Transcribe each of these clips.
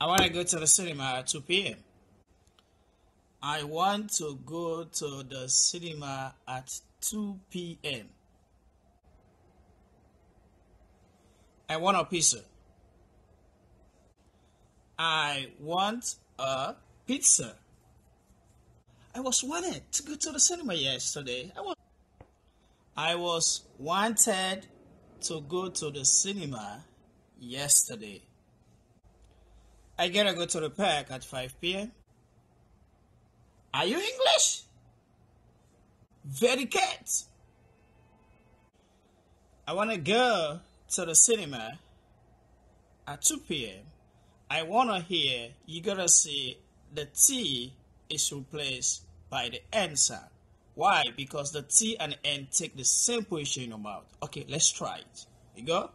I want to go to the cinema at 2 p.m. I want to go to the cinema at 2 p.m. I want a pizza. I want a pizza. I was wanted to go to the cinema yesterday. I was wanted to go to the cinema yesterday. I gotta go to the park at 5 p.m. Are you English? Very good. I wanna go to the cinema at 2 p.m. I wanna hear, you gotta see the T is replaced by the N sound. Why? Because the T and N take the same position in your mouth. Okay, let's try it. You go.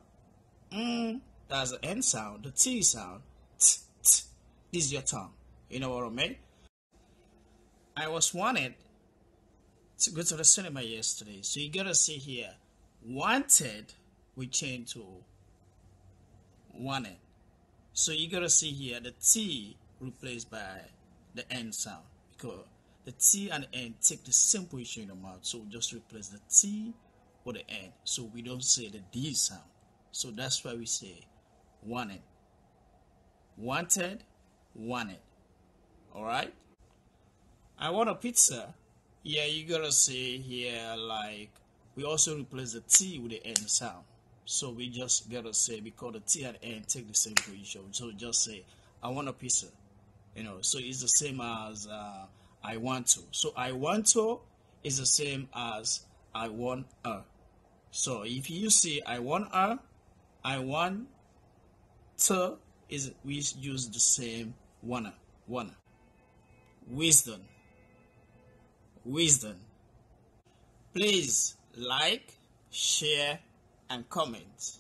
That's the N sound, the T sound. T, t. This is your tongue. You know what I mean? I was wanted to go to the cinema yesterday. So you gotta see here. Wanted, we change to wanted. So you gotta see here the T replaced by the N sound. Because the T and the N take the same position in the mouth. So we just replace the T with the N. So we don't say the D sound. So that's why we say wanted. Wanted, wanted. Alright? I want a pizza. Yeah, you gotta say here like we also replace the T with the N sound. So we just gotta say because the T and N take the same position. So just say I want a pizza. So it's the same as I want to. So I want to is the same as I want a. So if you say I want a, I want to is we use the same wanna. Wisdom. Please like, share, and comment.